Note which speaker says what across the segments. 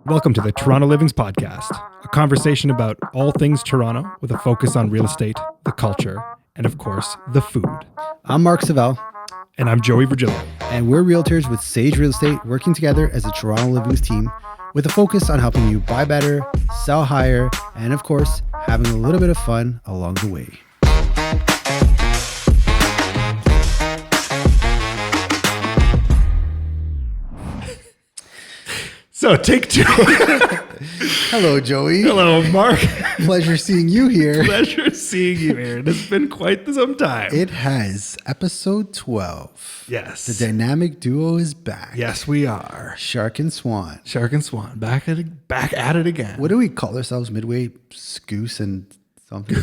Speaker 1: Welcome to the Toronto Livings Podcast, a conversation about all things Toronto with a focus on real estate, the culture, and of course, the food.
Speaker 2: I'm Mark Savell.
Speaker 1: And I'm Joey Virgilio.
Speaker 2: And we're realtors with Sage Real Estate working together as a Toronto Livings team with a focus on helping you buy better, sell higher, and of course, having a little bit of fun along the way.
Speaker 1: So take two.
Speaker 2: Hello, Joey.
Speaker 1: Hello, Mark.
Speaker 2: Pleasure seeing you here.
Speaker 1: Pleasure seeing you here. It has been quite some time.
Speaker 2: It has. Episode 12.
Speaker 1: Yes.
Speaker 2: The dynamic duo is back.
Speaker 1: Yes, we are.
Speaker 2: Shark and Swan.
Speaker 1: Shark and Swan. Back at it again.
Speaker 2: What do we call ourselves midway? Goose and something?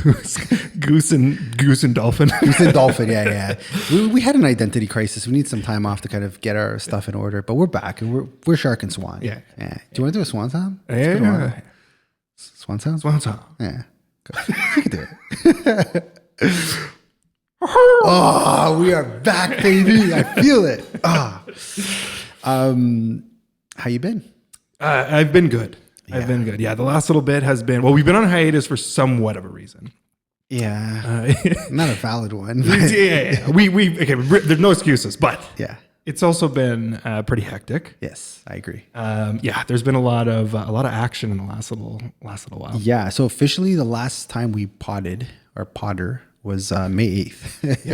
Speaker 1: Goose and dolphin.
Speaker 2: Goose and dolphin, yeah. We had an identity crisis. We need some time off to kind of get our stuff in order, but we're back and we're Shark and Swan.
Speaker 1: Yeah.
Speaker 2: Do you want to do a Swan song?
Speaker 1: Yeah.
Speaker 2: Swan song?
Speaker 1: Swan song.
Speaker 2: Yeah. You can do it. Oh, we are back, baby. I feel it. How you been?
Speaker 1: I've been good.
Speaker 2: Yeah.
Speaker 1: I've been good. Yeah, the last little bit has been, well, we've been on hiatus for somewhat of a reason.
Speaker 2: Yeah. Not a valid one.
Speaker 1: Yeah. There's no excuses, but
Speaker 2: yeah.
Speaker 1: It's also been pretty hectic.
Speaker 2: Yes, I agree.
Speaker 1: There's been a lot of action in the last little while.
Speaker 2: Yeah. So officially the last time we podder was May 8th.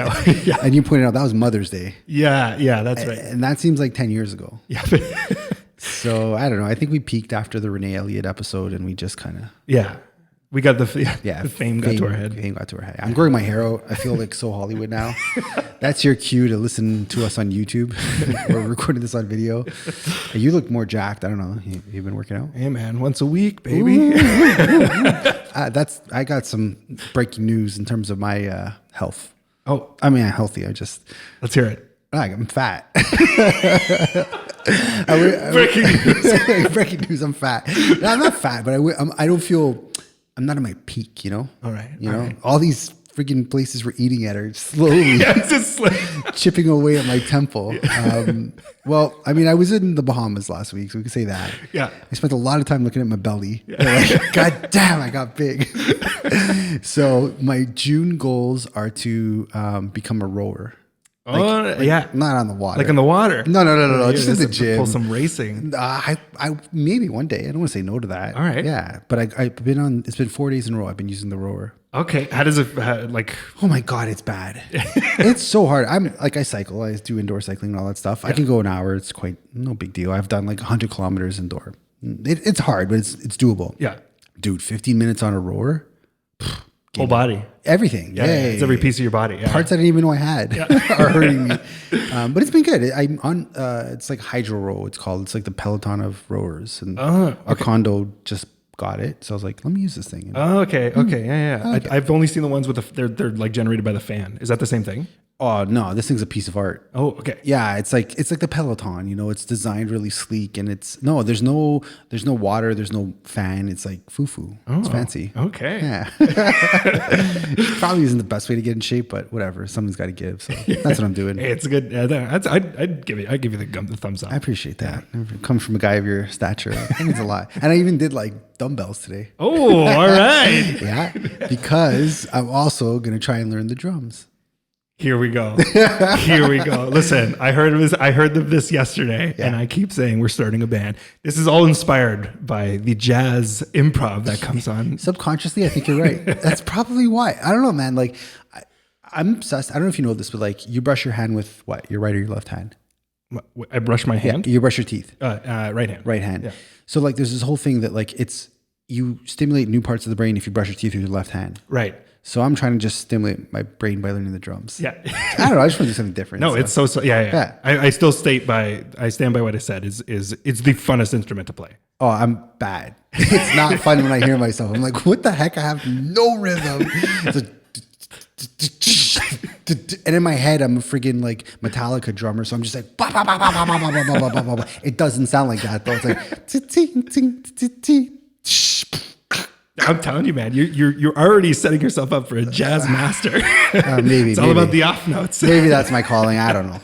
Speaker 1: Yeah.
Speaker 2: And you pointed out that was Mother's Day.
Speaker 1: Yeah, that's right.
Speaker 2: And that seems like 10 years ago.
Speaker 1: Yeah.
Speaker 2: So I don't know. I think we peaked after the Renee Elliott episode and we just kind of...
Speaker 1: Yeah. We got the fame got to our head.
Speaker 2: Fame got to our head. I'm growing my hair out. I feel like so Hollywood now. That's your cue to listen to us on YouTube. We're recording this on video. You look more jacked. I don't know. You've been working out?
Speaker 1: Hey man, once a week, baby.
Speaker 2: I got some breaking news in terms of my health.
Speaker 1: Oh,
Speaker 2: I mean, I'm healthy.
Speaker 1: Let's hear it.
Speaker 2: I'm fat.
Speaker 1: Breaking news.
Speaker 2: Breaking news. I'm fat. No, I'm not fat, but I don't feel. I'm not at my peak. You know.
Speaker 1: All right.
Speaker 2: All these freaking places we're eating at are slowly chipping away at my temple. Yeah. Well, I mean, I was in the Bahamas last week, so we can say that.
Speaker 1: Yeah.
Speaker 2: I spent a lot of time looking at my belly. Yeah. God damn, I got big. So my June goals are to become a rower.
Speaker 1: Not
Speaker 2: on the water.
Speaker 1: Like in the water?
Speaker 2: No. Just in the gym.
Speaker 1: Pull some racing.
Speaker 2: I maybe one day. I don't want to say no to that.
Speaker 1: All right.
Speaker 2: Yeah, but I've been on. It's been 4 days in a row. I've been using the rower.
Speaker 1: Okay. How does it
Speaker 2: Oh my God, it's bad. It's so hard. I cycle. I do indoor cycling and all that stuff. Yeah. I can go an hour. It's quite no big deal. I've done like 100 kilometers indoor. It's hard, but it's doable.
Speaker 1: Yeah.
Speaker 2: Dude, 15 minutes on a rower.
Speaker 1: Whole body.
Speaker 2: Everything.
Speaker 1: Yeah. It's every piece of your body. Yeah.
Speaker 2: Parts I didn't even know I had are hurting me. But it's been good. I'm on, it's like Hydro Row, it's called. It's like the Peloton of rowers. And our condo just got it. So I was like, let me use this thing.
Speaker 1: Okay. Yeah. Okay. I've only seen the ones with they're like generated by the fan. Is that the same thing?
Speaker 2: Oh no, this thing's a piece of art.
Speaker 1: Oh, okay.
Speaker 2: Yeah, it's like the Peloton, it's designed really sleek and there's no water, there's no fan. It's like foo-foo. It's fancy.
Speaker 1: Okay.
Speaker 2: Yeah. Probably isn't the best way to get in shape, but whatever. Something's got to give. So that's what I'm doing.
Speaker 1: Hey, it's good. I'd give you the thumbs up.
Speaker 2: I appreciate that. It comes from a guy of your stature. That means a lot. And I even did like dumbbells today.
Speaker 1: Oh, all right.
Speaker 2: Yeah, because I'm also going to try and learn the drums.
Speaker 1: Here we go. Listen, I heard of this yesterday, and I keep saying we're starting a band. This is all inspired by the jazz improv that comes on.
Speaker 2: Subconsciously, I think you're right. That's probably why. I don't know, man. Like, I'm obsessed. I don't know if you know this, but like, you brush your hand with what? Your right or your left hand?
Speaker 1: I brush my hand?
Speaker 2: Yeah, you brush your teeth.
Speaker 1: Right hand.
Speaker 2: Right hand.
Speaker 1: Yeah.
Speaker 2: So like, there's this whole thing that like, you stimulate new parts of the brain if you brush your teeth with your left hand.
Speaker 1: Right.
Speaker 2: So I'm trying to just stimulate my brain by learning the drums.
Speaker 1: Yeah.
Speaker 2: I don't know. I just want to do something different.
Speaker 1: No, it's so yeah. I still stand by what I said is it's the funnest instrument to play.
Speaker 2: Oh, I'm bad. It's not fun when I hear myself. I'm like, what the heck? I have no rhythm. And in my head, I'm a friggin' like Metallica drummer. So I'm just like, it doesn't sound like that though. It's like,
Speaker 1: I'm telling you, man, you're already setting yourself up for a jazz master.
Speaker 2: Maybe
Speaker 1: it's all about the off notes.
Speaker 2: Maybe that's my calling. I don't know.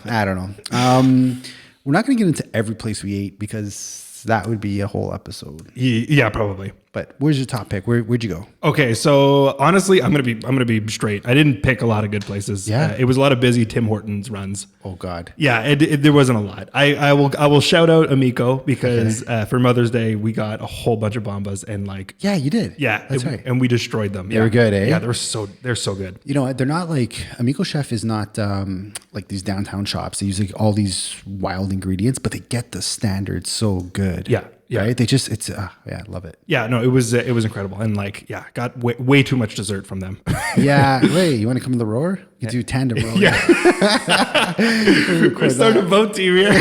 Speaker 2: We're not going to get into every place we ate because that would be a whole episode.
Speaker 1: Yeah, probably.
Speaker 2: But where's your top pick? Where'd you go?
Speaker 1: Okay, so honestly, I'm gonna be straight. I didn't pick a lot of good places.
Speaker 2: Yeah.
Speaker 1: It was a lot of busy Tim Hortons runs.
Speaker 2: Oh God.
Speaker 1: Yeah, there wasn't a lot. I will shout out Amico because for Mother's Day we got a whole bunch of bombas and like
Speaker 2: Yeah, you did.
Speaker 1: yeah,
Speaker 2: that's right.
Speaker 1: and we destroyed them.
Speaker 2: They were good, eh?
Speaker 1: Yeah, they're so good.
Speaker 2: You know, they're not like Amico Chef is not like these downtown shops. They use like all these wild ingredients, but they get the standards so good.
Speaker 1: Yeah. Yeah.
Speaker 2: Right? They just I love it.
Speaker 1: Yeah, no, it was incredible and like got way too much dessert from them.
Speaker 2: Yeah. Wait, you want to come to the rower? You do tandem rower.
Speaker 1: Yeah. We're starting a boat team here.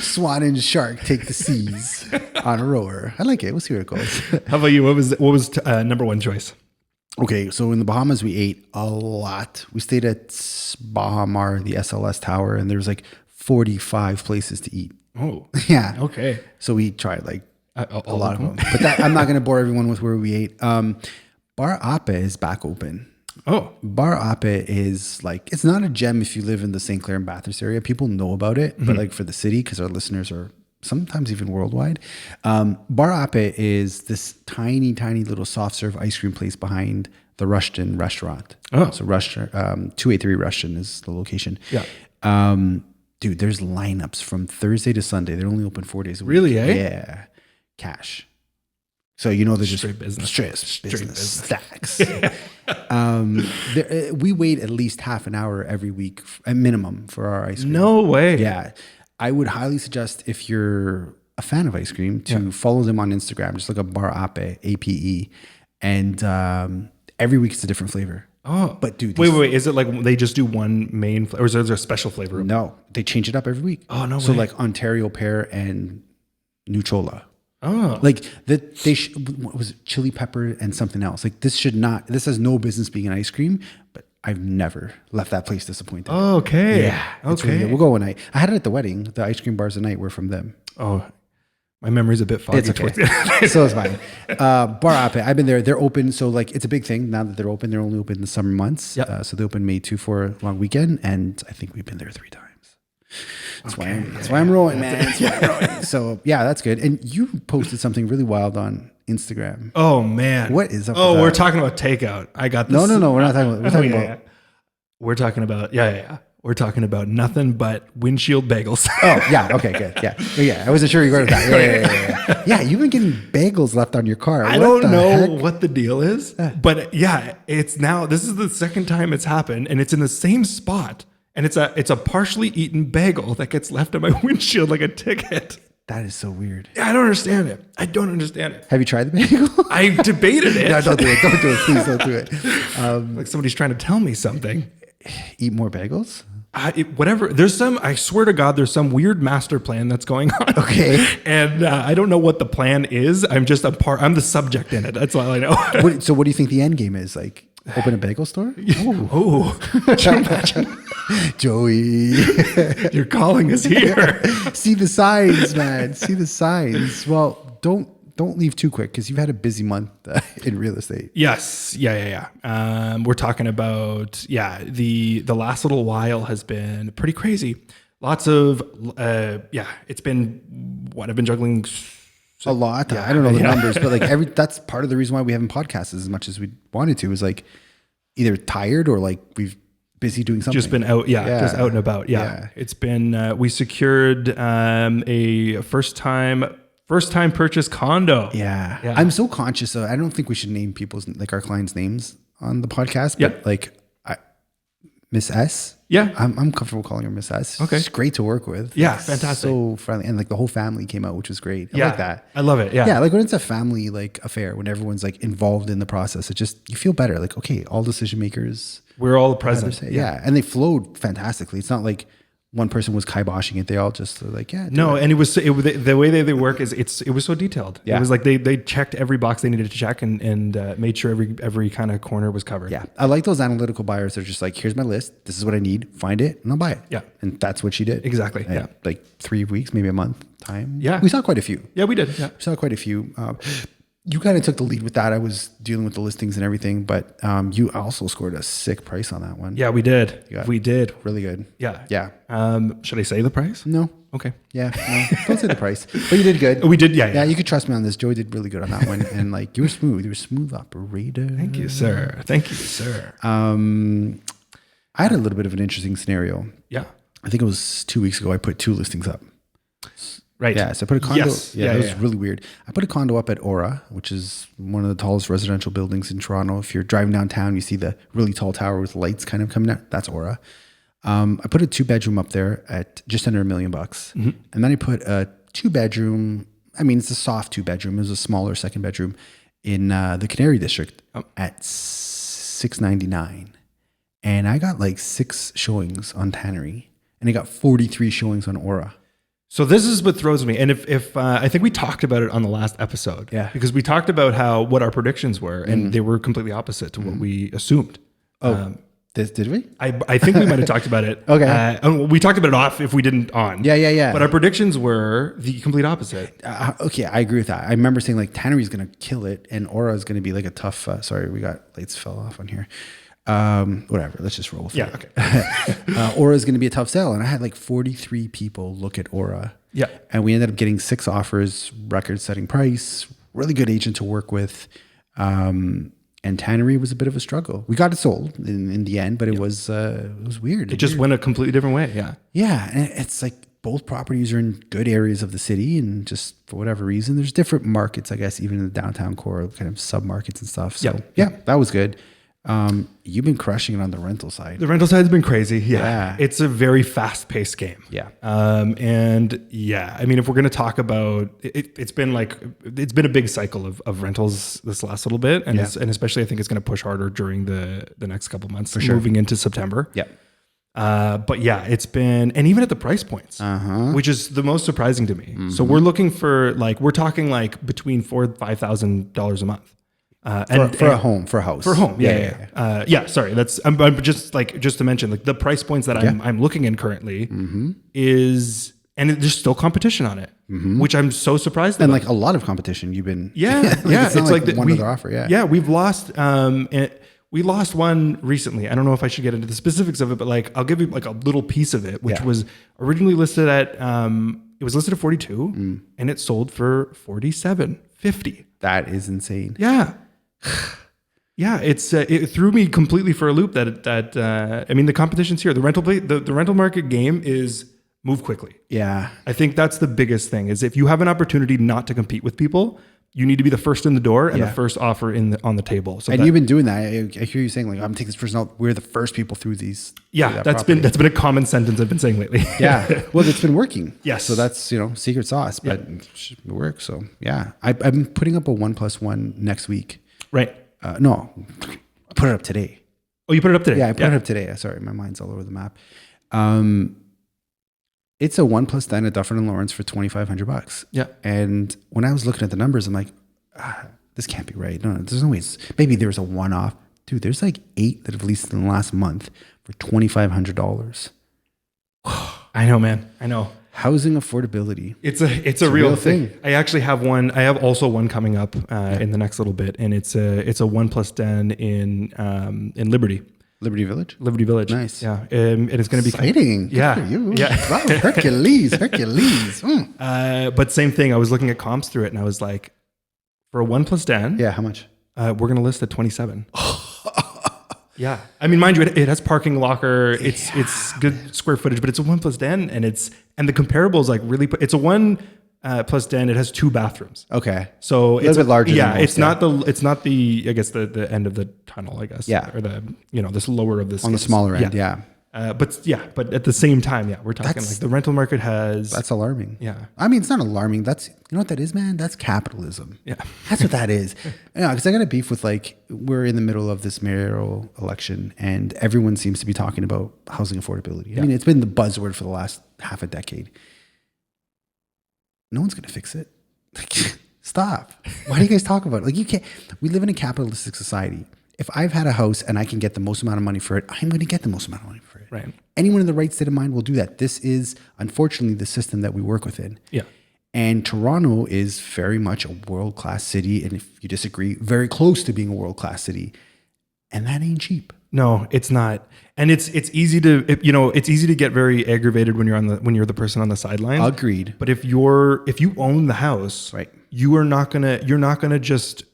Speaker 2: Swan and Shark take the seas on a rower. I like it. We'll see where it goes.
Speaker 1: How about you? What was number one choice?
Speaker 2: Okay, so in the Bahamas, we ate a lot. We stayed at Bahamar, the SLS Tower, and there was like 45 places to eat.
Speaker 1: Oh,
Speaker 2: Yeah.
Speaker 1: okay.
Speaker 2: So we tried like
Speaker 1: A
Speaker 2: a lot of them. But I'm not going to bore everyone with where we ate. Bar Ape is back open.
Speaker 1: Oh,
Speaker 2: Bar Ape is like, it's not a gem if you live in the St. Clair and Bathurst area. People know about it, but like for the city, because our listeners are sometimes even worldwide. Bar Ape is this tiny, tiny little soft serve ice cream place behind the Rushton restaurant.
Speaker 1: Oh.
Speaker 2: So 283 Rushton is the location.
Speaker 1: Yeah.
Speaker 2: Dude, there's lineups from Thursday to Sunday. They're only open 4 days a week.
Speaker 1: Really, eh?
Speaker 2: Yeah. Cash. So, you know, they're just
Speaker 1: Straight business.
Speaker 2: Straight business. Stacks. We wait at least half an hour every week, at minimum, for our ice cream.
Speaker 1: No way.
Speaker 2: Yeah. I would highly suggest, if you're a fan of ice cream, to follow them on Instagram. Just look up Bar Ape, APE. And every week it's a different flavor.
Speaker 1: Oh,
Speaker 2: But dude,
Speaker 1: wait. Is it like they just do one main flavor, or is there a special flavor?
Speaker 2: No, they change it up every week.
Speaker 1: Oh, no
Speaker 2: So
Speaker 1: way.
Speaker 2: like Ontario pear and Nuchola.
Speaker 1: Oh,
Speaker 2: Like what was it? Chili pepper and something else. Like this has no business being an ice cream, but I've never left that place disappointed.
Speaker 1: okay.
Speaker 2: Yeah. it's
Speaker 1: Okay.
Speaker 2: really good. We'll go one night. I had it at the wedding. The ice cream bars at night were from them.
Speaker 1: Oh, my memory's a bit foggy.
Speaker 2: It's okay. So it's fine. Bar Ape, I've been there. They're open. So like, it's a big thing now that they're open. They're only open in the summer months.
Speaker 1: Yep.
Speaker 2: So they open May 2 for a long weekend. And I think we've been there 3 times. That's why I'm rolling, man. That's why I'm rolling. So yeah, that's good. And you posted something really wild on Instagram.
Speaker 1: Oh man,
Speaker 2: What is up
Speaker 1: Oh,
Speaker 2: with
Speaker 1: we're
Speaker 2: that?
Speaker 1: talking about takeout. I got this.
Speaker 2: No. We're not talking about. We're talking about.
Speaker 1: Yeah. We're talking about We're talking about nothing but windshield bagels.
Speaker 2: Oh yeah. Okay. Good. Yeah. I wasn't sure you were going with that. Yeah. You've been getting bagels left on your car.
Speaker 1: I don't know what the deal is, but yeah, it's now. This is the second time it's happened, and it's in the same spot. And it's a partially eaten bagel that gets left on my windshield like a ticket.
Speaker 2: That is so weird.
Speaker 1: I don't understand it. I don't understand it.
Speaker 2: Have you tried the bagel?
Speaker 1: I debated it.
Speaker 2: No, don't do it. Don't do it. Please don't do it.
Speaker 1: Like somebody's trying to tell me something.
Speaker 2: Eat more bagels?
Speaker 1: Whatever. There's some, I swear to God, there's some weird master plan that's going on.
Speaker 2: Okay.
Speaker 1: And I don't know what the plan is. I'm just I'm the subject in it. That's all I know.
Speaker 2: So what do you think the end game is? Like, open a bagel store?
Speaker 1: Oh, could you imagine?
Speaker 2: Joey.
Speaker 1: You're calling us here.
Speaker 2: See the signs, man. See the signs. Well, don't leave too quick, because you've had a busy month in real estate.
Speaker 1: Yes. Yeah. We're talking about, the last little while has been pretty crazy. Lots of, it's been what I've been juggling.
Speaker 2: A lot. I don't know the numbers, but like that's part of the reason why we haven't podcasted as much as we wanted to, is like either tired or like we've busy doing something.
Speaker 1: Just been out. Just out and about.
Speaker 2: Yeah.
Speaker 1: It's been, we secured a first time purchase condo.
Speaker 2: Yeah. I'm so conscious of, I don't think we should name people's, like our clients' names on the podcast, but like Miss S.
Speaker 1: Yeah.
Speaker 2: I'm comfortable calling her Miss S.
Speaker 1: Okay.
Speaker 2: She's great to work with.
Speaker 1: Yeah.
Speaker 2: Like,
Speaker 1: Fantastic.
Speaker 2: So friendly. And like the whole family came out, which was great. I like that.
Speaker 1: I love it. Yeah.
Speaker 2: Yeah. Like when it's a family like affair, when everyone's like involved in the process, you feel better. Like, okay, all decision makers.
Speaker 1: We're all present.
Speaker 2: Yeah. And they flowed fantastically. It's not like one person was kiboshing it. They all just like,
Speaker 1: no. And the way they work is it was so detailed.
Speaker 2: Yeah.
Speaker 1: It was like they checked every box they needed to check and made sure every kind of corner was covered.
Speaker 2: Yeah. I like those analytical buyers. They're just like, here's my list. This is what I need. Find it and I'll buy it.
Speaker 1: Yeah.
Speaker 2: And that's what she did.
Speaker 1: Exactly. Yeah.
Speaker 2: Like 3 weeks, maybe a month time.
Speaker 1: Yeah.
Speaker 2: We saw quite a few.
Speaker 1: Yeah, we did. Yeah.
Speaker 2: We saw quite a few. You kind of took the lead with that. I was dealing with the listings and everything, but you also scored a sick price on that one.
Speaker 1: Yeah, we did. We did.
Speaker 2: Really good.
Speaker 1: Yeah.
Speaker 2: Yeah.
Speaker 1: Should I say the price?
Speaker 2: No.
Speaker 1: Okay.
Speaker 2: Yeah, no, don't say the price. But you did good.
Speaker 1: We did, yeah.
Speaker 2: Yeah, you could trust me on this. Joey did really good on that one. And like, you were smooth. You were a smooth operator.
Speaker 1: Thank you, sir. Thank you, sir.
Speaker 2: I had a little bit of an interesting scenario.
Speaker 1: Yeah.
Speaker 2: I think it was 2 weeks ago. I put 2 listings up.
Speaker 1: Right.
Speaker 2: Yeah, so I put a condo.
Speaker 1: Yes.
Speaker 2: Yeah,
Speaker 1: Yeah,
Speaker 2: it was
Speaker 1: yeah.
Speaker 2: really weird. I put a condo up at Aura, which is one of the tallest residential buildings in Toronto. If you're driving downtown, you see the really tall tower with lights kind of coming out. That's Aura. I put a 2-bedroom up there at just under $1 million. And then I put a 2-bedroom. I mean, it's a soft 2-bedroom. It was a smaller 2nd bedroom in the Canary District at $699. And I got like 6 showings on Tannery, and I got 43 showings on Aura.
Speaker 1: So this is what throws me. And if I think we talked about it on the last episode.
Speaker 2: Yeah.
Speaker 1: Because we talked about what our predictions were, and they were completely opposite to what we assumed.
Speaker 2: Did we?
Speaker 1: I think we might have talked about it.
Speaker 2: Okay.
Speaker 1: And we talked about it off if we didn't on.
Speaker 2: Yeah.
Speaker 1: But our predictions were the complete opposite.
Speaker 2: Okay, I agree with that. I remember saying like Tannery's going to kill it, and Aura is going to be like a tough. Sorry, we got lights fell off on here. Whatever. Let's just roll with it.
Speaker 1: Okay.
Speaker 2: Aura is going to be a tough sell, and I had like 43 people look at Aura.
Speaker 1: Yeah.
Speaker 2: And we ended up getting 6 offers, record-setting price, really good agent to work with. And Tannery was a bit of a struggle. We got it sold in the end, but it was weird.
Speaker 1: It just went a completely different way. Yeah.
Speaker 2: Yeah, and it's like both properties are in good areas of the city, and just for whatever reason, there's different markets, I guess, even in the downtown core, kind of sub-markets and stuff. So yeah, that was good. You've been crushing it on the rental side.
Speaker 1: The rental side's been crazy.
Speaker 2: Yeah.
Speaker 1: It's a very fast-paced game.
Speaker 2: Yeah.
Speaker 1: And yeah, I mean, if we're going to talk about it, it's been a big cycle of rentals this last little bit. And and especially I think it's going to push harder during the next couple of months, moving into September.
Speaker 2: Yeah.
Speaker 1: But yeah, it's been, and even at the price points, which is the most surprising to me. So we're looking for we're talking between $4,000 and $5,000 a month.
Speaker 2: For a home.
Speaker 1: Yeah. Sorry. I'm just to mention the price points that I'm looking in currently is, and there's still competition on it, which I'm so surprised
Speaker 2: And
Speaker 1: about.
Speaker 2: a lot of competition you've been.
Speaker 1: It's
Speaker 2: not like one other offer.
Speaker 1: Yeah. We've lost, we lost one recently. I don't know if I should get into the specifics of it, but I'll give you a little piece of it, which was originally listed at, it was listed at 42 and it sold for 47.50.
Speaker 2: That is insane.
Speaker 1: Yeah. Yeah, it threw me completely for a loop that I mean, the competition's here. The rental market game is move quickly.
Speaker 2: Yeah.
Speaker 1: I think that's the biggest thing is if you have an opportunity not to compete with people, you need to be the first in the door and the first offer on the table. So
Speaker 2: you've been doing that. I hear you saying I'm taking this person out. We're the first people through these.
Speaker 1: Yeah, that's been a common sentence I've been saying lately.
Speaker 2: Yeah. Well, it's been working.
Speaker 1: Yes.
Speaker 2: So that's, secret sauce, but it should work. So yeah, I'm putting up a 1+1 next week.
Speaker 1: Right.
Speaker 2: No, I put it up today.
Speaker 1: Oh, you put it up today?
Speaker 2: Yeah, I put it up today. Sorry, my mind's all over the map. It's a 1+10 at Dufferin and Lawrence for $2,500.
Speaker 1: Yeah.
Speaker 2: And when I was looking at the numbers, I'm like, this can't be right. No, there's no way. Maybe there's a one-off. Dude, there's 8 that have leased in the last month for $2,500.
Speaker 1: I know, man. I know.
Speaker 2: Housing affordability.
Speaker 1: It's a real thing. I actually have one. I have also one coming up in the next little bit, and it's a 1+10 in Liberty.
Speaker 2: Liberty Village?
Speaker 1: Liberty Village.
Speaker 2: Nice.
Speaker 1: Yeah. And it's going to be
Speaker 2: exciting.
Speaker 1: Yeah.
Speaker 2: Good for you.
Speaker 1: Yeah.
Speaker 2: Wow, Hercules.
Speaker 1: But same thing. I was looking at comps through it and I was like, for a 1+10.
Speaker 2: Yeah. How much?
Speaker 1: We're going to list at 27. Yeah. I mean, mind you, it has parking locker. It's good square footage, but it's a 1+10 and the comparables really, it's a 1+10. It has 2 bathrooms.
Speaker 2: Okay.
Speaker 1: So
Speaker 2: it's a little bit larger.
Speaker 1: Yeah. It's not the, I guess the end of the tunnel, I guess.
Speaker 2: Yeah.
Speaker 1: Or the, this lower of this.
Speaker 2: On the smaller end. Yeah.
Speaker 1: But at the same time, we're talking the rental market has.
Speaker 2: That's alarming.
Speaker 1: Yeah.
Speaker 2: I mean, it's not alarming. That's, you know what that is, man? That's capitalism.
Speaker 1: Yeah.
Speaker 2: That's what that is. Because I got a beef with we're in the middle of this mayoral election and everyone seems to be talking about housing affordability. I mean, it's been the buzzword for the last half a decade. No one's going to fix it. Stop. Why do you guys talk about it? You can't. We live in a capitalistic society. If I've had a house and I can get the most amount of money for it, I'm going to get the most amount of money for it.
Speaker 1: Right.
Speaker 2: Anyone in the right state of mind will do that. This is, unfortunately, the system that we work within.
Speaker 1: Yeah.
Speaker 2: And Toronto is very much a world-class city. And if you disagree, very close to being a world-class city. And that ain't cheap.
Speaker 1: No, it's not. And it's easy to it's easy to get very aggravated when you're the person on the sidelines.
Speaker 2: Agreed.
Speaker 1: But if you own the house,
Speaker 2: Right.
Speaker 1: you're not gonna just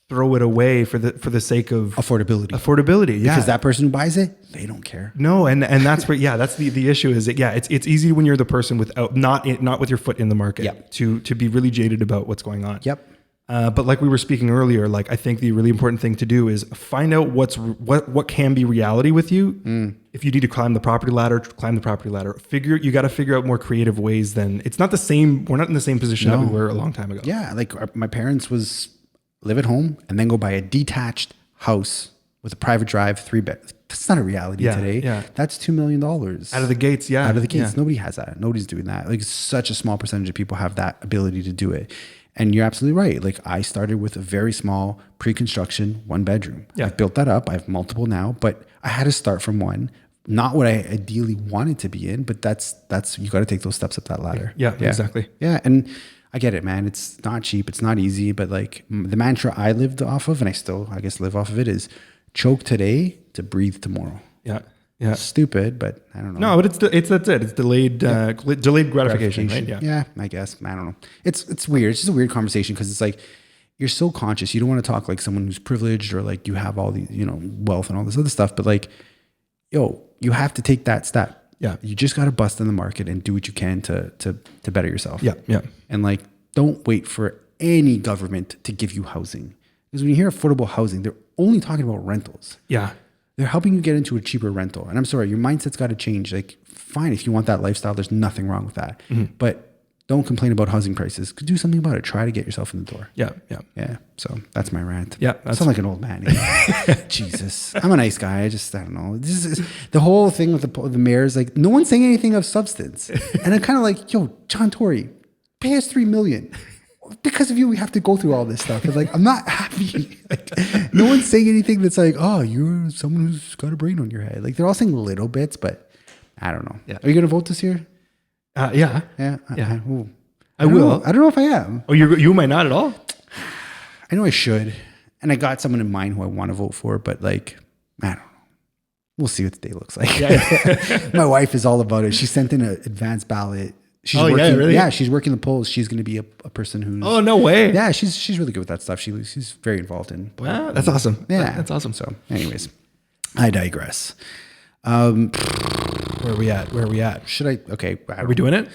Speaker 1: throw it away for the sake of
Speaker 2: Affordability.
Speaker 1: Yeah.
Speaker 2: Because that person who buys it, they don't care.
Speaker 1: No, and that's where that's the issue is that it's easy when you're the person without not with your foot in the market
Speaker 2: Yep.
Speaker 1: to be really jaded about what's going on.
Speaker 2: Yep.
Speaker 1: But like we were speaking earlier, like I think the really important thing to do is find out what can be reality with you. If you need to climb the property ladder, climb the property ladder. You got to figure out more creative ways than it's not the same. We're not in the same position that we were a long time ago.
Speaker 2: Yeah. Like my parents was live at home and then go buy a detached house with a private drive, 3-bed. That's not a reality today.
Speaker 1: Yeah.
Speaker 2: That's $2 million.
Speaker 1: Out of the gates. Yeah.
Speaker 2: Out of the gates.
Speaker 1: Yeah.
Speaker 2: Nobody has that. Nobody's doing that. Like such a small percentage of people have that ability to do it. And you're absolutely right. Like I started with a very small pre-construction 1-bedroom.
Speaker 1: Yeah.
Speaker 2: I've built that up. I have multiple now, but I had to start from one. Not what I ideally wanted to be in, but that's you got to take those steps up that ladder.
Speaker 1: Yeah, exactly.
Speaker 2: Yeah, and I get it, man. It's not cheap. It's not easy, but like the mantra I lived off of, and I still, I guess, live off of it is choke today to breathe tomorrow.
Speaker 1: Yeah. Yeah.
Speaker 2: Stupid, but I don't know.
Speaker 1: No, but that's it. It's delayed delayed gratification, right?
Speaker 2: Yeah, I guess. I don't know. It's weird. It's just a weird conversation because it's like you're so conscious. You don't want to talk like someone who's privileged or like you have all the wealth and all this other stuff. But like, you have to take that step.
Speaker 1: Yeah.
Speaker 2: You just got to bust in the market and do what you can to better yourself.
Speaker 1: Yeah. Yeah.
Speaker 2: And like, don't wait for any government to give you housing. Because when you hear affordable housing, they're only talking about rentals.
Speaker 1: Yeah.
Speaker 2: They're helping you get into a cheaper rental. And I'm sorry, your mindset's got to change. Like, fine, if you want that lifestyle, there's nothing wrong with that.
Speaker 1: Mm-hmm.
Speaker 2: But don't complain about housing prices. Do something about it. Try to get yourself in the door.
Speaker 1: Yeah. Yeah.
Speaker 2: Yeah. So that's my rant.
Speaker 1: Yeah,
Speaker 2: I sound like an old man. Jesus. I'm a nice guy. I don't know. This is the whole thing with the mayor's like, no one's saying anything of substance. And I'm kind of like, yo, John Tory, pay us $3 million. Because of you, we have to go through all this stuff. And like, I'm not happy. Like, no one's saying anything that's like, oh, you're someone who's got a brain on your head. Like, they're all saying little bits, but I don't know.
Speaker 1: Yeah.
Speaker 2: Are you going to vote this year?
Speaker 1: Yeah.
Speaker 2: Yeah.
Speaker 1: Yeah.
Speaker 2: I
Speaker 1: will.
Speaker 2: Know. I don't know if I am.
Speaker 1: Oh, you might not at all.
Speaker 2: I know I should. And I got someone in mind who I want to vote for, but like, I don't know. We'll see what the day looks like. Yeah. My wife is all about it. She sent in an advanced ballot. She's working,
Speaker 1: yeah, really?
Speaker 2: Yeah, she's working the polls. She's going to be a person who's...
Speaker 1: Oh, no way.
Speaker 2: Yeah, she's really good with that stuff. She's very involved in...
Speaker 1: Wow, that's awesome.
Speaker 2: Yeah.
Speaker 1: That's awesome.
Speaker 2: So anyways, I digress.
Speaker 1: Where are we at?
Speaker 2: Should I... Okay.
Speaker 1: Are we doing it?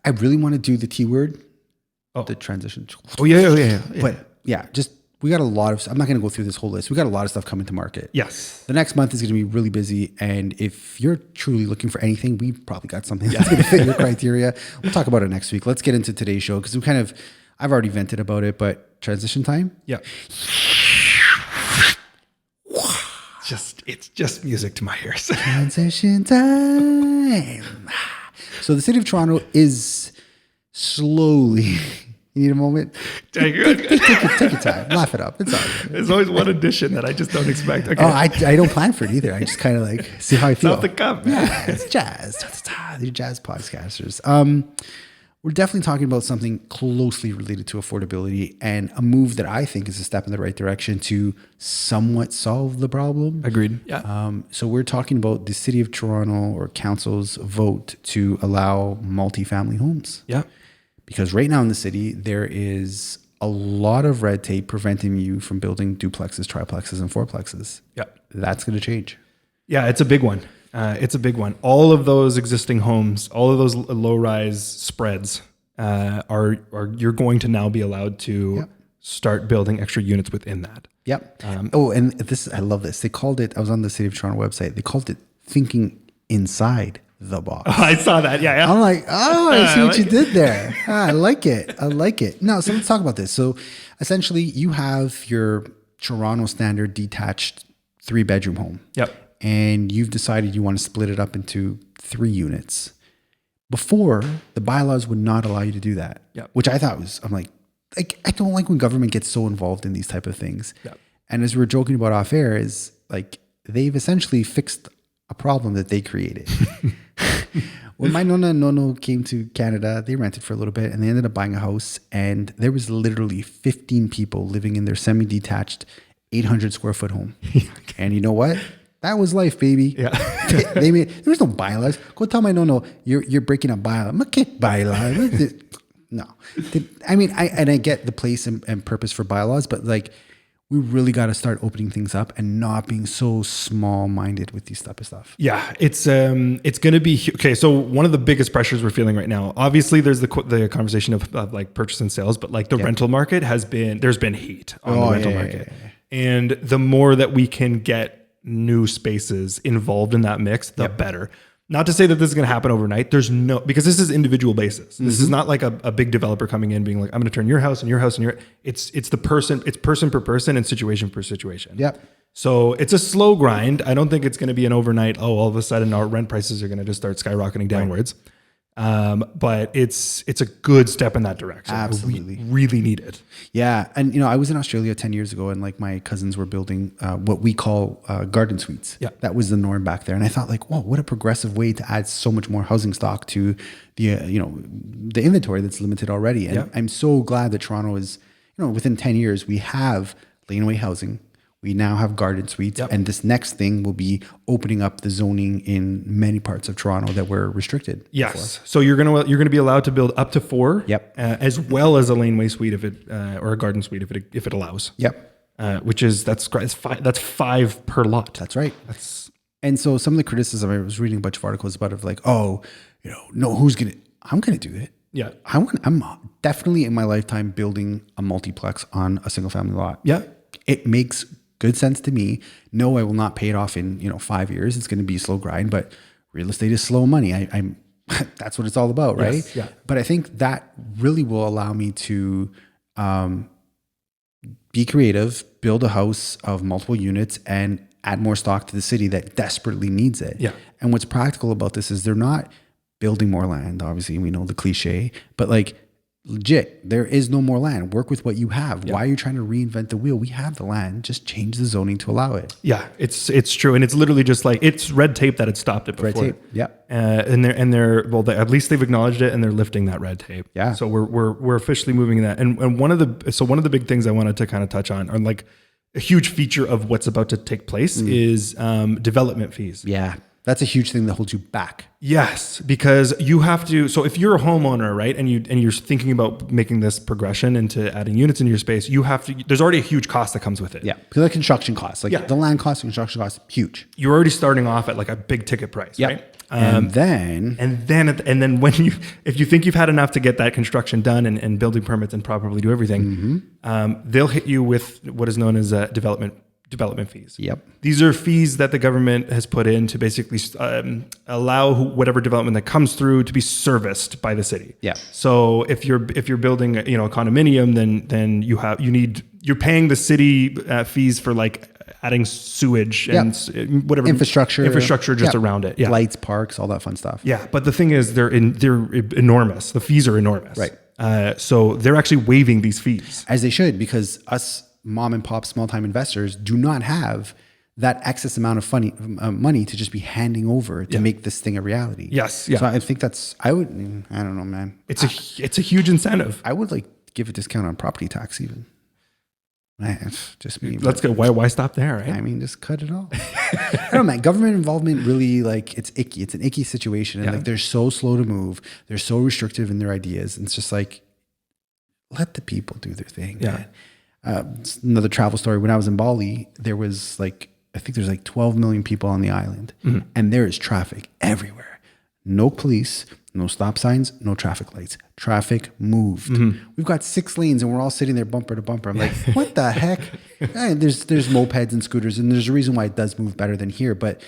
Speaker 2: I really want to do the T word.
Speaker 1: Oh.
Speaker 2: The transition.
Speaker 1: Oh, yeah.
Speaker 2: But yeah, we got a lot of... I'm not going to go through this whole list. We got a lot of stuff coming to market.
Speaker 1: Yes.
Speaker 2: The next month is going to be really busy. And if you're truly looking for anything, we probably got something that's going to fit your criteria. We'll talk about it next week. Let's get into today's show because I've already vented about it, but transition time.
Speaker 1: Yeah. It's just music to my ears.
Speaker 2: Transition time. So the city of Toronto is slowly... You need a moment? Take your time. Laugh it up. It's all good.
Speaker 1: There's always one addition that I just don't expect. Okay.
Speaker 2: Oh, I don't plan for it either. I just kind of like see how I feel.
Speaker 1: Off the cuff, man.
Speaker 2: Yeah, it's jazz. They're jazz podcasters. We're definitely talking about something closely related to affordability and a move that I think is a step in the right direction to somewhat solve the problem.
Speaker 1: Agreed. Yeah.
Speaker 2: So we're talking about the city of Toronto or council's vote to allow multifamily homes.
Speaker 1: Yeah.
Speaker 2: Because right now in the city, there is a lot of red tape preventing you from building duplexes, triplexes, and fourplexes.
Speaker 1: Yeah.
Speaker 2: That's going to change.
Speaker 1: Yeah, it's a big one. All of those existing homes, all of those low-rise spreads are you're going to now be allowed to start building extra units within that.
Speaker 2: Yep. And I love this. They called it, I was on the City of Toronto website, they called it thinking inside the box.
Speaker 1: Oh, I saw that. Yeah.
Speaker 2: I'm like, oh, I see what you did there. I like it. No, so let's talk about this. So essentially you have your Toronto standard detached 3-bedroom home.
Speaker 1: Yep.
Speaker 2: And you've decided you want to split it up into 3 units. Before, the bylaws would not allow you to do that.
Speaker 1: Yep.
Speaker 2: Which I thought was, I'm like, I don't like when government gets so involved in these type of things.
Speaker 1: Yep.
Speaker 2: And as we were joking about off air is like, they've essentially fixed a problem that they created. When my nonna and nono came to Canada, they rented for a little bit and they ended up buying a house. And there was literally 15 people living in their semi-detached 800 square foot home. And you know what? That was life, baby.
Speaker 1: Yeah.
Speaker 2: There was no bylaws. Go tell my no, you're breaking a bylaw. I'm a kick bylaw. No. I mean, I get the place and purpose for bylaws, but like, we really got to start opening things up and not being so small-minded with these type of stuff.
Speaker 1: Yeah, it's going to be okay. So one of the biggest pressures we're feeling right now, obviously, there's the conversation of like purchase and sales, but like the rental market there's been heat on the rental market, and the more that we can get new spaces involved in that mix, the better. Not to say that this is going to happen overnight. Because this is individual basis. This is not like a big developer coming in being like, I'm going to turn your house and your house and it's person per person and situation per situation.
Speaker 2: Yep.
Speaker 1: So it's a slow grind. I don't think it's going to be an overnight, all of a sudden our rent prices are going to just start skyrocketing downwards. But it's a good step in that direction.
Speaker 2: Absolutely.
Speaker 1: We really need it.
Speaker 2: Yeah. And, I was in Australia 10 years ago and like my cousins were building what we call garden suites.
Speaker 1: Yeah.
Speaker 2: That was the norm back there. And I thought like, whoa, what a progressive way to add so much more housing stock to the, the inventory that's limited already. And I'm so glad that Toronto is, within 10 years, we have laneway housing. We now have garden suites, and this next thing will be opening up the zoning in many parts of Toronto that were restricted.
Speaker 1: Yes,
Speaker 2: before.
Speaker 1: so you're gonna be allowed to build up to 4.
Speaker 2: Yep.
Speaker 1: As well as a laneway suite if it or a garden suite if it allows.
Speaker 2: Yep.
Speaker 1: Which is that's 5 per lot.
Speaker 2: That's right.
Speaker 1: And
Speaker 2: so some of the criticism, I was reading a bunch of articles about it, like, no, I'm gonna do it.
Speaker 1: Yeah.
Speaker 2: I'm definitely in my lifetime building a multiplex on a single family lot.
Speaker 1: Yeah.
Speaker 2: It makes good sense to me. No, I will not pay it off in 5 years. It's going to be a slow grind, but real estate is slow money. I'm that's what it's all about, right?
Speaker 1: Yes, yeah.
Speaker 2: But I think that really will allow me to be creative, build a house of multiple units, and add more stock to the city that desperately needs it.
Speaker 1: Yeah.
Speaker 2: And what's practical about this is they're not building more land. Obviously, we know the cliche, but like, legit, there is no more land. Work with what you have. Why are you trying to reinvent the wheel? We have the land. Just change the zoning to allow it.
Speaker 1: Yeah, it's true, and it's literally just like it's red tape that had stopped it before.
Speaker 2: Red tape. Yeah.
Speaker 1: At least they've acknowledged it and they're lifting that red tape.
Speaker 2: Yeah.
Speaker 1: So we're officially moving that. And one of the big things I wanted to kind of touch on, or like a huge feature of what's about to take place is development fees.
Speaker 2: Yeah. That's a huge thing that holds you back.
Speaker 1: Yes, because you have to. So if you're a homeowner, right, and you're thinking about making this progression into adding units into your space, you have to. There's already a huge cost that comes with it.
Speaker 2: Yeah, because the construction costs, the land cost, construction costs, huge.
Speaker 1: You're already starting off at like a big ticket price, right?
Speaker 2: And then
Speaker 1: when if you think you've had enough to get that construction done and building permits and properly do everything, they'll hit you with what is known as development fees.
Speaker 2: Yep.
Speaker 1: These are fees that the government has put in to basically allow whatever development that comes through to be serviced by the city.
Speaker 2: Yeah.
Speaker 1: So if you're building a condominium, then you're paying the city fees for like adding sewage and whatever infrastructure just around it. Yeah.
Speaker 2: Lights, parks, all that fun stuff.
Speaker 1: Yeah. But the thing is, they're enormous. The fees are enormous.
Speaker 2: Right.
Speaker 1: So they're actually waiving these fees.
Speaker 2: As they should, because us mom and pop small time investors do not have that excess amount of money to just be handing over to make this thing a reality.
Speaker 1: Yes. Yeah.
Speaker 2: So I think I don't know, man.
Speaker 1: It's a huge incentive.
Speaker 2: I would like give a discount on property tax even. It's just me.
Speaker 1: Let's go. Why stop there? Right?
Speaker 2: I mean, just cut it off. I don't know, man. Government involvement really it's icky. It's an icky situation. And they're so slow to move. They're so restrictive in their ideas. And it's just like, let the people do their thing.
Speaker 1: Yeah.
Speaker 2: Man. Another travel story. When I was in Bali, there was I think there's 12 million people on the island, and there is traffic everywhere. No police, no stop signs, no traffic lights. Traffic moved. We've got 6 lanes, and we're all sitting there bumper to bumper. I'm like, what the heck? And there's mopeds and scooters, and there's a reason why it does move better than here. But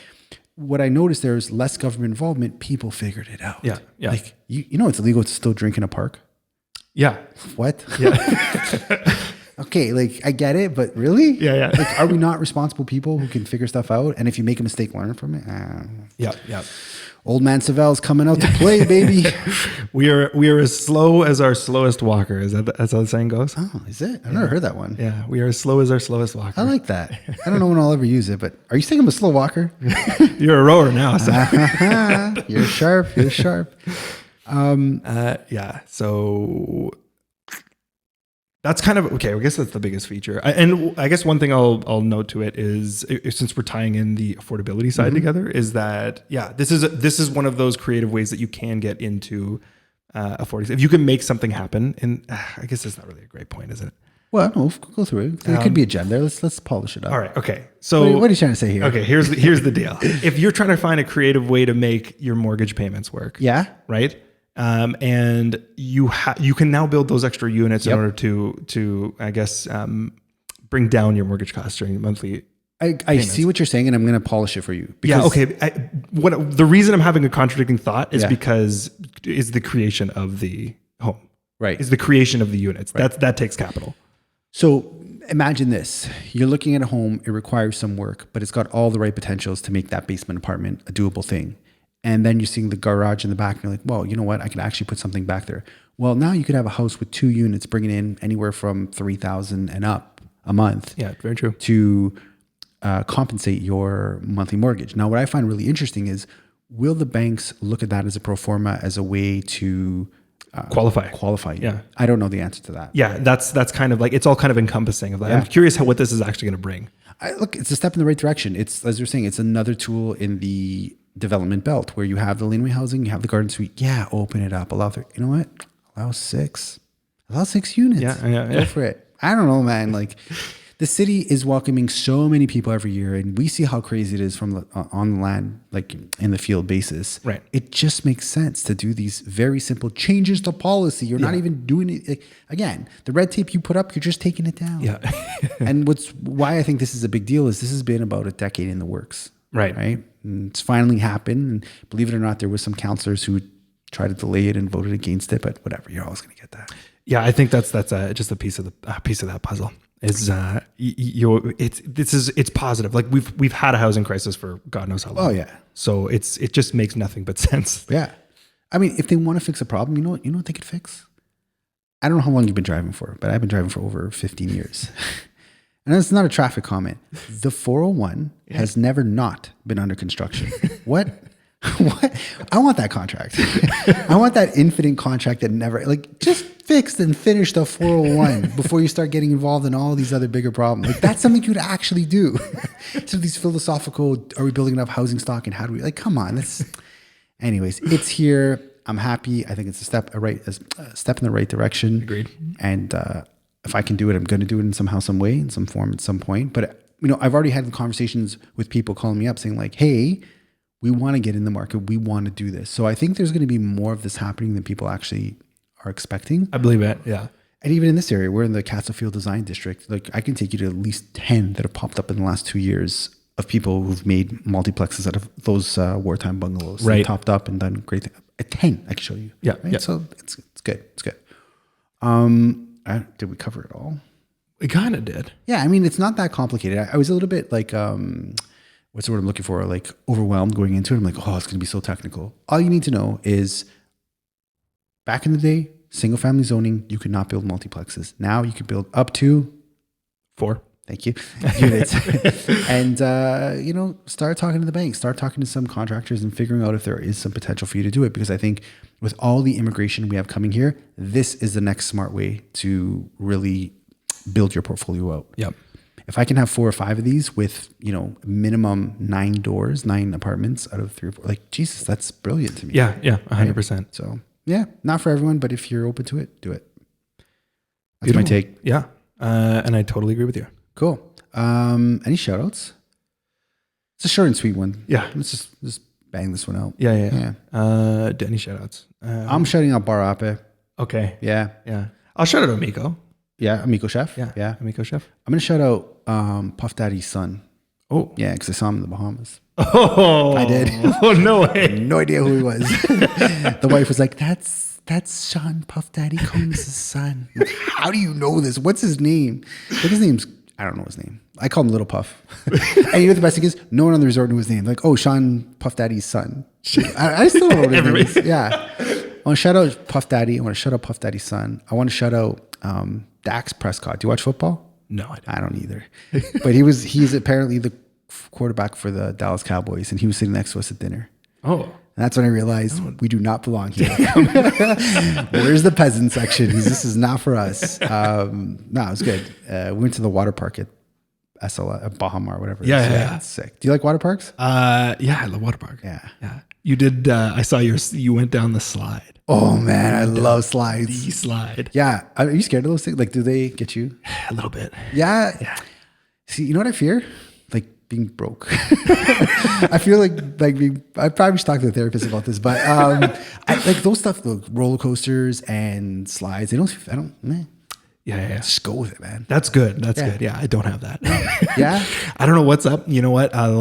Speaker 2: what I noticed, there was less government involvement. People figured it out.
Speaker 1: Yeah.
Speaker 2: Like it's illegal to still drink in a park.
Speaker 1: Yeah.
Speaker 2: What?
Speaker 1: Yeah.
Speaker 2: Okay, I get it, but really?
Speaker 1: Yeah.
Speaker 2: Are we not responsible people who can figure stuff out? And if you make a mistake, learn from it?
Speaker 1: Yeah.
Speaker 2: Old man Savel's coming out to play, baby.
Speaker 1: We are as slow as our slowest walker. That's how the saying goes?
Speaker 2: Oh, is it? I've never heard that one.
Speaker 1: Yeah, we are as slow as our slowest walker.
Speaker 2: I like that. I don't know when I'll ever use it, but are you saying I'm a slow walker?
Speaker 1: You're a rower now. So.
Speaker 2: You're sharp.
Speaker 1: Yeah. So That's kind of okay. I guess that's the biggest feature. And I guess one thing I'll note to it is, since we're tying in the affordability side together, is that this is one of those creative ways that you can get into affording. If you can make something happen, and I guess that's not really a great point, is it?
Speaker 2: Well, no, go through it. There could be a gem there. Let's polish it up.
Speaker 1: All right. Okay. So
Speaker 2: What are you trying to say here?
Speaker 1: Okay. Here's the deal. If you're trying to find a creative way to make your mortgage payments work,
Speaker 2: Yeah.
Speaker 1: right. And you can now build those extra units in order to I guess bring down your mortgage costs during monthly.
Speaker 2: I see what you're saying, and I'm going to polish it for you.
Speaker 1: Yeah. Okay. The reason I'm having a contradicting thought is because is the creation of the home,
Speaker 2: Right.
Speaker 1: Is the creation of the units that takes capital.
Speaker 2: So imagine this. You're looking at a home. It requires some work, but it's got all the right potentials to make that basement apartment a doable thing. And then you're seeing the garage in the back and you're like, well, you know what? I can actually put something back there. Well, now you could have a house with 2 units bringing in anywhere from $3,000 and up a month.
Speaker 1: Yeah, very true.
Speaker 2: To compensate your monthly mortgage. Now, what I find really interesting is, will the banks look at that as a pro forma, as a way to qualify you?
Speaker 1: Yeah.
Speaker 2: I don't know the answer to that.
Speaker 1: Yeah, that's kind of like, it's all kind of encompassing of that. I'm curious what this is actually going to bring.
Speaker 2: Look, it's a step in the right direction. It's, as you're saying, it's another tool in the development belt where you have the laneway housing, you have the garden suite. Yeah, open it up. You know what? Allow 6 units.
Speaker 1: Yeah.
Speaker 2: Go for it. I don't know, man. Like, the city is welcoming so many people every year, and we see how crazy it is from on the land, like in the field basis.
Speaker 1: Right.
Speaker 2: It just makes sense to do these very simple changes to policy. You're not even doing it. Like, again, the red tape you put up, you're just taking it down.
Speaker 1: Yeah.
Speaker 2: And why I think this is a big deal is this has been about a decade in the works.
Speaker 1: Right.
Speaker 2: And it's finally happened. And believe it or not, there was some councillors who tried to delay it and voted against it. But whatever, you're always going to get that.
Speaker 1: Yeah, I think that's just a piece of that puzzle. Is it's positive. Like we've had a housing crisis for God knows how long.
Speaker 2: Oh yeah.
Speaker 1: So it just makes nothing but sense.
Speaker 2: Yeah. I mean, if they want to fix a problem, you know what they could fix? I don't know how long you've been driving for, but I've been driving for over 15 years. And it's not a traffic comment. The 401 has never not been under construction. What? I want that contract. I want that infinite contract that never, like, just fix and finish the 401 before you start getting involved in all these other bigger problems. Like, that's something you'd actually do. So these philosophical, are we building enough housing stock and how do we, like, come on. Anyways, it's here. I'm happy. I think it's a step in the right direction.
Speaker 1: Agreed.
Speaker 2: And if I can do it, I'm going to do it in somehow, some way, in some form, at some point. But, I've already had conversations with people calling me up saying like, hey, we want to get in the market. We want to do this. So I think there's going to be more of this happening than people actually are expecting.
Speaker 1: I believe it. Yeah.
Speaker 2: And even in this area, we're in the Castlefield Design District. Like, I can take you to at least 10 that have popped up in the last 2 years of people who've made multiplexes out of those wartime bungalows.
Speaker 1: Right.
Speaker 2: And topped up and done great things. At 10, I can show you.
Speaker 1: Yeah.
Speaker 2: Right?
Speaker 1: Yeah.
Speaker 2: So it's good. It's good. Did we cover it all?
Speaker 1: We kind of did.
Speaker 2: Yeah. I mean, it's not that complicated. I was a little bit like, what's the word I'm looking for? Like, overwhelmed going into it. I'm like, oh, it's going to be so technical. All you need to know is, back in the day, single family zoning, you could not build multiplexes. Now you can build up to
Speaker 1: 4.
Speaker 2: Thank you. Units. And, start talking to the bank, start talking to some contractors and figuring out if there is some potential for you to do it. Because I think with all the immigration we have coming here, this is the next smart way to really build your portfolio out.
Speaker 1: Yep.
Speaker 2: If I can have 4 or 5 of these with, minimum 9 doors, 9 apartments out of 3 or 4, like, Jesus, that's brilliant to me.
Speaker 1: Yeah. Yeah. 100%.
Speaker 2: Right? So yeah, not for everyone, but if you're open to it, do it. That's my take.
Speaker 1: Yeah. And I totally agree with you.
Speaker 2: Cool. Any shout outs? It's a short and sweet one.
Speaker 1: Yeah.
Speaker 2: Let's just bang this one out.
Speaker 1: Yeah. Any shout outs?
Speaker 2: I'm shouting out Bar Ape.
Speaker 1: Okay.
Speaker 2: Yeah.
Speaker 1: Yeah. I'll shout out Amico.
Speaker 2: Yeah. Amico Chef.
Speaker 1: Yeah. Amico Chef.
Speaker 2: I'm going to shout out Puff Daddy's son.
Speaker 1: Oh.
Speaker 2: Yeah, because I saw him in the Bahamas.
Speaker 1: Oh.
Speaker 2: I did.
Speaker 1: Oh, no way.
Speaker 2: No idea who he was. The wife was like, that's Sean Puff Daddy Combs' son. Like, how do you know this? What's his name? Like, his name's, I don't know his name. I call him Little Puff. And the best thing is, no one on the resort knew his name. Like, oh, Sean Puff Daddy's son. I still don't know what his name is. Yeah. I want to shout out Puff Daddy. I want to shout out Puff Daddy's son. I want to shout out Dax Prescott. Do you watch football?
Speaker 1: No,
Speaker 2: I don't either. But he's apparently the quarterback for the Dallas Cowboys, and he was sitting next to us at dinner.
Speaker 1: Oh.
Speaker 2: that's when I realized we do not belong here. Where's the peasant section? This is not for us. No, it was good. We went to the water park at Bahamar, whatever.
Speaker 1: Yeah.
Speaker 2: It's sick. Do you like water parks?
Speaker 1: Yeah, I love water park.
Speaker 2: Yeah.
Speaker 1: You did. I saw you went down the slide.
Speaker 2: Oh man, I love slides.
Speaker 1: The slide.
Speaker 2: Yeah. Are you scared of those things? Like, do they get you?
Speaker 1: A little bit.
Speaker 2: Yeah. See, you know what I fear? Like being broke. I feel like being, I probably should talk to the therapist about this, but I, like those stuff, the roller coasters and slides,
Speaker 1: Yeah.
Speaker 2: just go with it, man.
Speaker 1: That's good. That's good. Yeah, I don't have that.
Speaker 2: Yeah.
Speaker 1: I don't know what's up. You know what? I'll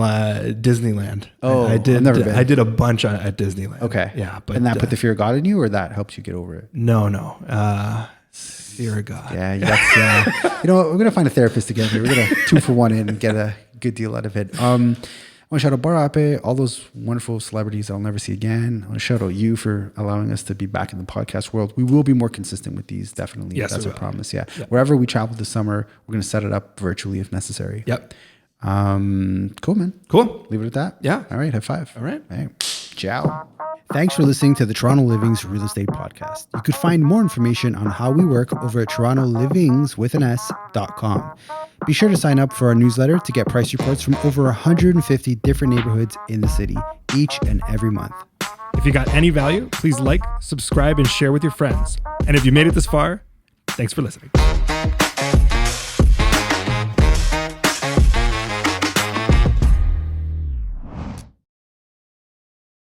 Speaker 1: Disneyland.
Speaker 2: Oh,
Speaker 1: I did.
Speaker 2: I've never been.
Speaker 1: I did a bunch at Disneyland.
Speaker 2: Okay.
Speaker 1: Yeah, but
Speaker 2: and that put the fear of God in you, or that helps you get over it?
Speaker 1: No. Fear of God.
Speaker 2: Yeah, that's, you know what? We're gonna find a therapist together. We're gonna 2-for-1 in and get a good deal out of it. I want to shout out Barape, all those wonderful celebrities I'll never see again. I want to shout out you for allowing us to be back in the podcast world. We will be more consistent with these, definitely.
Speaker 1: Yes,
Speaker 2: that's
Speaker 1: we
Speaker 2: a
Speaker 1: will.
Speaker 2: promise. Yeah. Wherever we travel this summer, we're going to set it up virtually if necessary.
Speaker 1: Yep.
Speaker 2: Cool, man.
Speaker 1: Cool.
Speaker 2: Leave it at that.
Speaker 1: Yeah.
Speaker 2: All right. High five.
Speaker 1: All right.
Speaker 2: Hey. Ciao. Thanks for listening to the Toronto Livings Real Estate Podcast. You could find more information on how we work over at torontolivings.com. Be sure to sign up for our newsletter to get price reports from over 150 different neighborhoods in the city each and every month.
Speaker 1: If you got any value, please like, subscribe, and share with your friends. And if you made it this far, thanks for listening.